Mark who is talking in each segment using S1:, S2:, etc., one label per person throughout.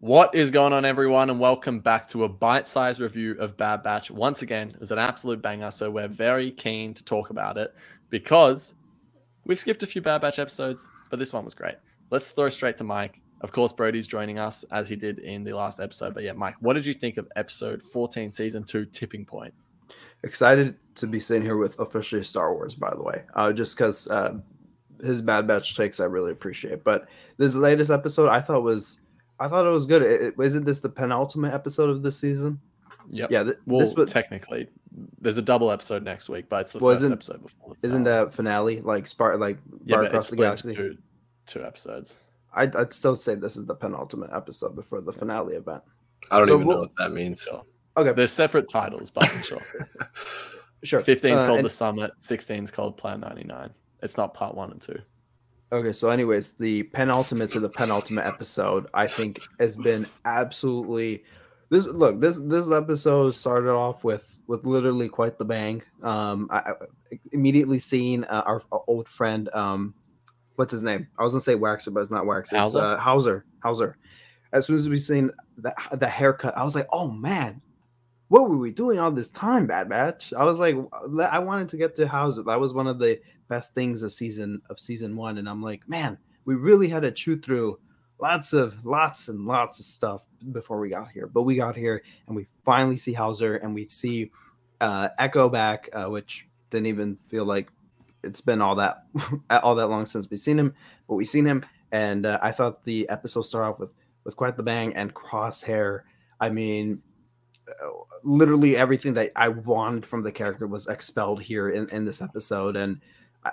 S1: What is going on, everyone, and welcome back to a bite-sized review of Bad Batch. Once again, it was an absolute banger, so we're very keen to talk about it because we've skipped a few Bad Batch episodes, but this one was great. Let's throw straight to Mike. Of course, Brodie's joining us as he did in the last episode. But yeah, Mike, what did you think of episode 14, season 2, Tipping Point?
S2: Excited to be sitting here with officially Star Wars, by the way, just because his Bad Batch takes I really appreciate. But this latest episode, I thought it was good. Isn't this the penultimate episode of this season?
S1: Yep.
S2: Yeah.
S1: Technically, there's a double episode next week, but it's the first episode before.
S2: Isn't that finale like Far Across the Galaxy?
S1: Two episodes.
S2: I'd still say this is the penultimate episode before the finale event.
S3: I don't even know what that means.
S1: Sure. Okay, there's separate titles, but I'm sure.
S2: Sure.
S1: 15 is called The Summit. 16 is called Plan 99. It's not part 1 and 2.
S2: Okay, so anyways, the penultimate to the penultimate episode, I think, has been absolutely this episode started off with literally quite the bang. I immediately seen our old friend, what's his name? I was gonna say Waxer, but it's not Waxer. It's Hauser. As soon as we seen the haircut, I was like, oh man, what were we doing all this time, Bad Batch? I was like, I wanted to get to Hauser. That was one of the best things of season 1, and I'm like, man, we really had to chew through lots and lots of stuff before we got here. But we got here, and we finally see Hauser, and we see Echo back, which didn't even feel like it's been all that long since we've seen him. But we've seen him, and I thought the episode started off with quite the bang. And Crosshair, I mean, literally everything that I wanted from the character was expelled here in this episode. And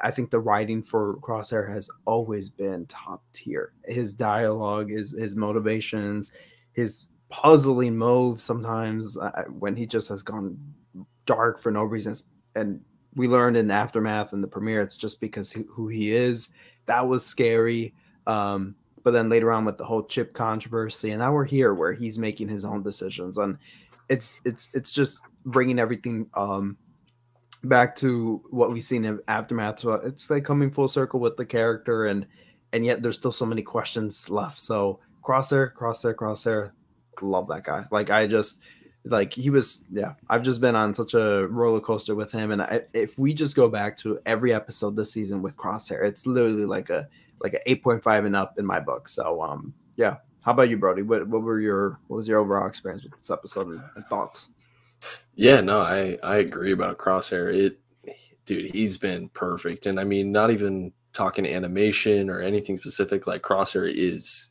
S2: I think the writing for Crosshair has always been top tier. His dialogue, his motivations, his puzzling moves sometimes when he just has gone dark for no reason. And we learned in the aftermath and the premiere, it's just because who he is. That was scary. But then later on with the whole chip controversy, and now we're here where he's making his own decisions. And it's just bringing everything back to what we've seen in aftermath. So it's like coming full circle with the character, and yet there's still so many questions left. So Crosshair, love that guy. I've just been on such a roller coaster with him. And if we just go back to every episode this season with Crosshair, it's literally like a 8.5 and up in my book. So yeah. How about you, Brodie? What was your overall experience with this episode and thoughts?
S3: Yeah, no, I agree about Crosshair. Dude, he's been perfect. And I mean, not even talking animation or anything specific, like Crosshair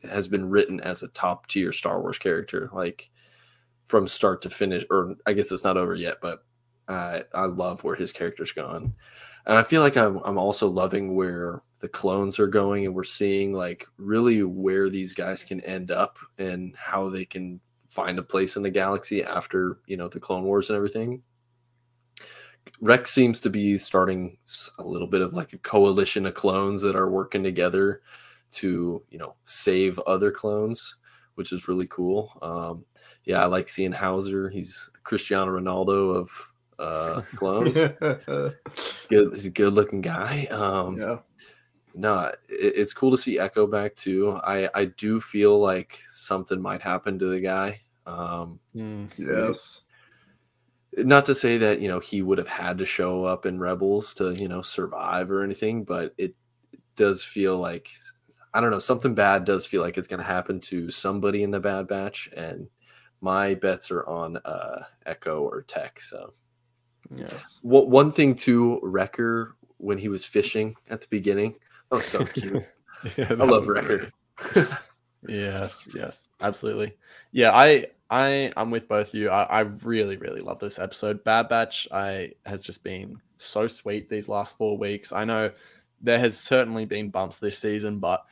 S3: has been written as a top tier Star Wars character, like from start to finish. Or I guess it's not over yet, but I love where his character's gone. And I feel like I'm also loving where the clones are going, and we're seeing like really where these guys can end up and how they can find a place in the galaxy after, the Clone Wars and everything. Rex seems to be starting a little bit of like a coalition of clones that are working together to, save other clones, which is really cool. Yeah, I like seeing Hauser. He's the Cristiano Ronaldo of clones. He's a good looking guy.
S2: Yeah.
S3: No, it's cool to see Echo back too. I do feel like something might happen to the guy.
S2: Yes.
S3: Not to say that, he would have had to show up in Rebels to, survive or anything, but it does feel like, I don't know, something bad does feel like it's going to happen to somebody in the Bad Batch, and my bets are on Echo or Tech. So
S2: yes.
S3: One thing too, Wrecker, when he was fishing at the beginning, oh, so cute.
S1: Yeah,
S3: I love Wrecker.
S1: Yes, absolutely. Yeah, I'm with both of you. I really, really love this episode. Bad Batch has just been so sweet these last 4 weeks. I know there has certainly been bumps this season, but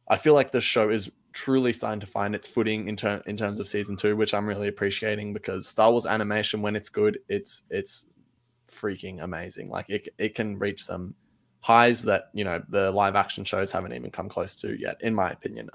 S1: I feel like the show is truly starting to find its footing in terms of season 2, which I'm really appreciating, because Star Wars animation, when it's good, it's freaking amazing. Like it can reach some highs that the live action shows haven't even come close to yet, in my opinion.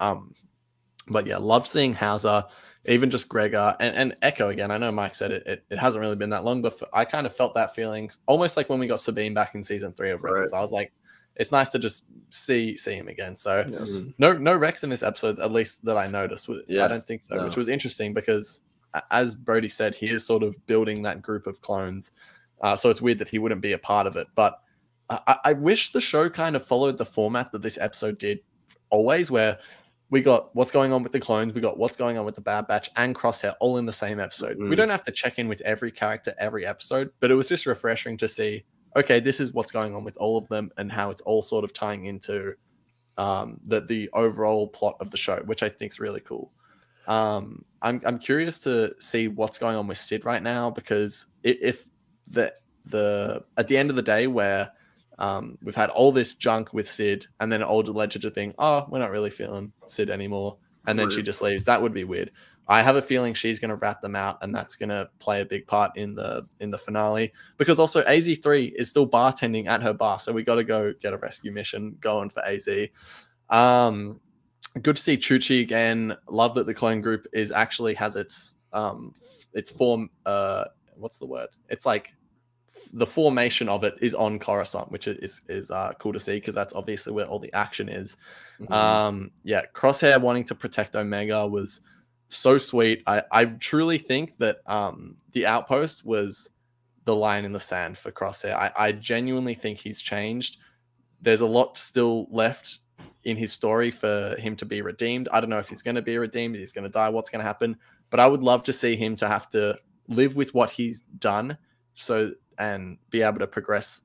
S1: But yeah, love seeing Hauser, even just Gregor and Echo again. I know Mike said it hasn't really been that long, but I kind of felt that feeling almost like when we got Sabine back in season 3 of Rebels. Right. I was like, it's nice to just see him again. So
S2: Yes.
S1: no Rex in this episode, at least that I noticed.
S3: Yeah,
S1: I don't think so,
S3: no.
S1: which was interesting because, as Brodie said, he is sort of building that group of clones. So it's weird that he wouldn't be a part of it. But I wish the show kind of followed the format that this episode did always, where we got what's going on with the clones, we got what's going on with the Bad Batch and Crosshair all in the same episode. We don't have to check in with every character every episode, but it was just refreshing to see, okay, this is what's going on with all of them and how it's all sort of tying into the overall plot of the show, which I think is really cool. I'm curious to see what's going on with Sid right now, because if at the end of the day where we've had all this junk with Sid and then Old Ledger just being, oh, we're not really feeling Sid anymore, and then she just leaves, that would be weird. I have a feeling she's going to rat them out, and that's going to play a big part in the finale, because also AZ3 is still bartending at her bar, so we got to go get a rescue mission going for AZ. Good to see Chuchi again. Love that the clone group has its form. What's the word? It's like the formation of it is on Coruscant, which is cool to see, because that's obviously where all the action is. Crosshair wanting to protect Omega was so sweet. I truly think that the outpost was the line in the sand for Crosshair. I genuinely think he's changed. There's a lot still left in his story for him to be redeemed. I don't know if he's going to be redeemed, he's going to die, what's going to happen, but I would love to see him to have to live with what he's done, and be able to progress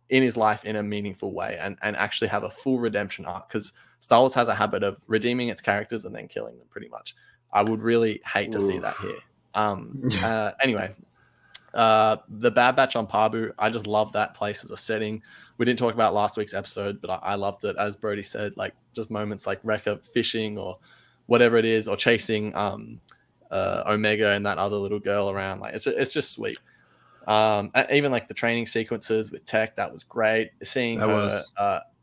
S1: in his life in a meaningful way, and actually have a full redemption arc, because Star Wars has a habit of redeeming its characters and then killing them, pretty much. I would really hate to see that here. Anyway, the Bad Batch on Pabu, I just love that place as a setting. We didn't talk about last week's episode, but I loved it. As Brodie said, like just moments like Wrecker fishing or whatever it is, or chasing Omega and that other little girl around. Like it's just sweet. Even like the training sequences with Tech, that was great. Seeing her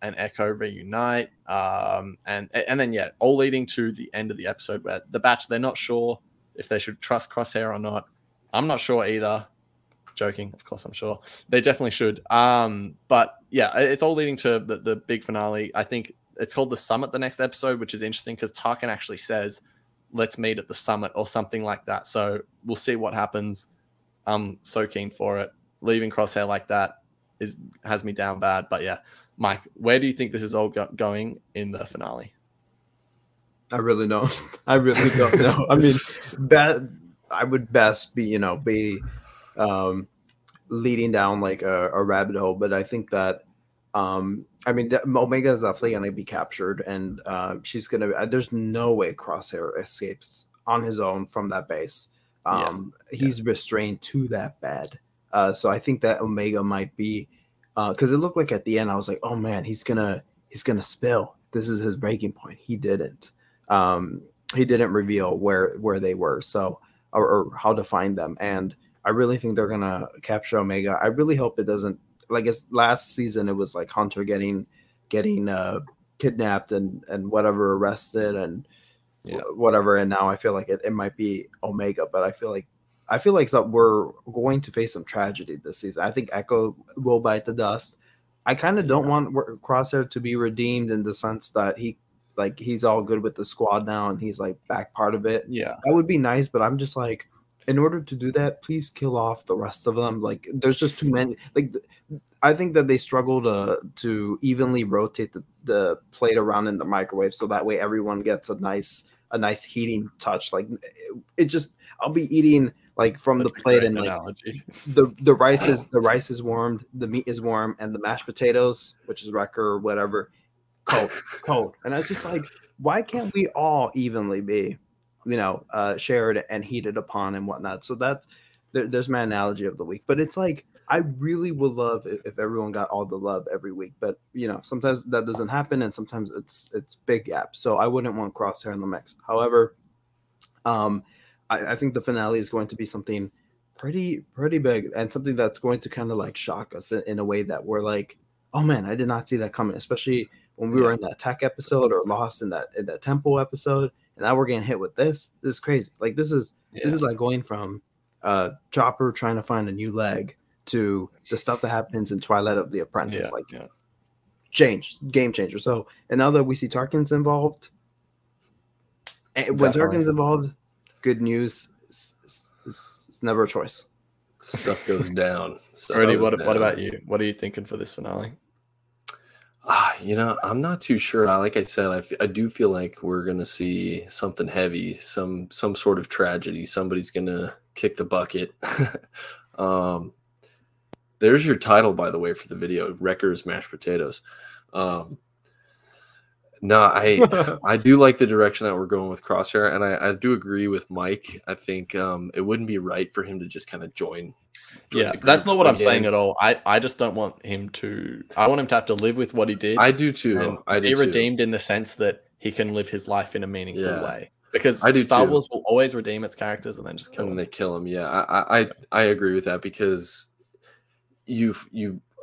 S1: and Echo reunite, and then all leading to the end of the episode where the Batch, they're not sure if they should trust Crosshair or not. I'm not sure either. Joking, of course I'm sure they definitely should. But yeah, it's all leading to the big finale. I think it's called the Summit, the next episode, which is interesting because Tarkin actually says, "Let's meet at the Summit" or something like that. So we'll see what happens. I'm so keen for it. Leaving Crosshair like that has me down bad. But yeah, Mike, where do you think this is all going in the finale?
S2: I really don't. I really don't know. I mean, I would best be leading down like a rabbit hole, but I think that Omega is definitely going to be captured, and she's going to. There's no way Crosshair escapes on his own from that base. He's restrained to that bed. So I think that Omega might be, because it looked like at the end I was like, oh man, he's gonna spill. This is his breaking point. He didn't. He didn't reveal where they were, so or how to find them. And I really think they're gonna capture Omega. I really hope it doesn't, like it's last season. It was like Hunter getting kidnapped and whatever, arrested and whatever. And now I feel like it might be Omega, but I feel like we're going to face some tragedy this season. I think Echo will bite the dust. I kind of don't want Crosshair to be redeemed in the sense that he's all good with the squad now and he's like back part of it.
S1: Yeah,
S2: that would be nice, but I'm just like, in order to do that, please kill off the rest of them. Like, there's just too many. Like, I think that they struggle to evenly rotate the plate around in the microwave, so that way everyone gets a nice heating touch. Like, it just, I'll be eating like from the plate, and like the rice is warmed, the meat is warm, and the mashed potatoes, which is Wrecker or whatever, cold. And it's just like, why can't we all evenly be, shared and heated upon and whatnot? So that there's my analogy of the week. But it's like, I really would love if everyone got all the love every week, but sometimes that doesn't happen, and sometimes it's big gaps. So I wouldn't want Crosshair in the mix. However, I think the finale is going to be something pretty big, and something that's going to kind of like shock us in a way that we're like, oh man, I did not see that coming. Especially when we were in that tech episode or lost in that temple episode. And now we're getting hit with this. This is crazy. Like this is like going from Chopper trying to find a new leg to the stuff that happens in Twilight of the Apprentice. game changer. So, and now that we see Tarkin's involved, and when Tarkin's involved, good news. It's never a choice.
S3: Stuff goes down.
S1: Brodie, what about you? What are you thinking for this finale?
S3: I'm not too sure. Like I said, I do feel like we're gonna see something heavy, some sort of tragedy. Somebody's gonna kick the bucket. There's your title, by the way, for the video: Wrecker's Mashed Potatoes. No, I do like the direction that we're going with Crosshair, and I do agree with Mike. I think it wouldn't be right for him to just kind of join.
S1: Yeah, that's not what I'm saying at all. I just don't want him to. I want him to have to live with what he did.
S3: I do too.
S1: And be redeemed in the sense that he can live his life in a meaningful way. Because Star Wars will always redeem its characters and then just kill them.
S3: They kill them. Yeah, I agree with that, because you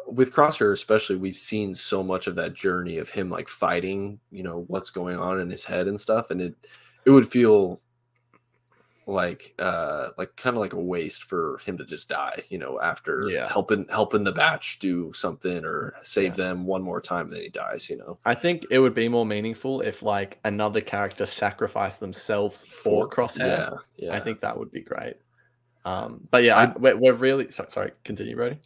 S3: with Crosshair especially, we've seen so much of that journey of him like fighting, what's going on in his head and stuff, and it would feel like kind of like a waste for him to just die, after helping the batch do something or save them one more time, then he dies.
S1: I think it would be more meaningful if like another character sacrificed themselves for Crosshair. I think that would be great. But yeah, we're really sorry. Continue, Brodie.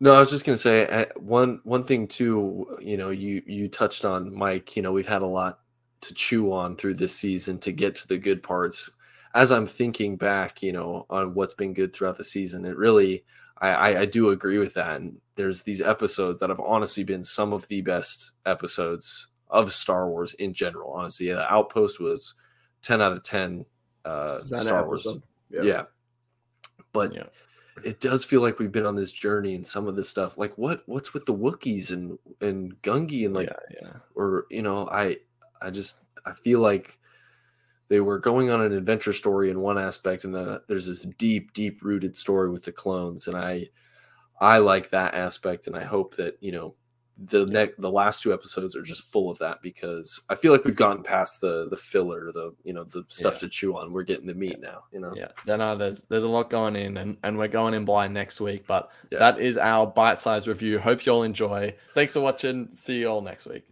S3: No, I was just gonna say one thing too. You touched on, Mike. We've had a lot to chew on through this season to get to the good parts. As I'm thinking back, on what's been good throughout the season, it really, I do agree with that. And there's these episodes that have honestly been some of the best episodes of Star Wars in general. Honestly, the Outpost was 10 out of 10. Star Wars, yeah. But it does feel like we've been on this journey, and some of this stuff, like what's with the Wookiees and Gungi and or I feel like they were going on an adventure story in one aspect, and there's this deep rooted story with the clones, and I like that aspect, and I hope that the last two episodes are just full of that, because I feel like we've gotten past the filler, the stuff to chew on. We're getting the meat now.
S1: There's a lot going in, and we're going in blind next week, but that is our bite-sized review. Hope you all enjoy. Thanks for watching. See you all next week.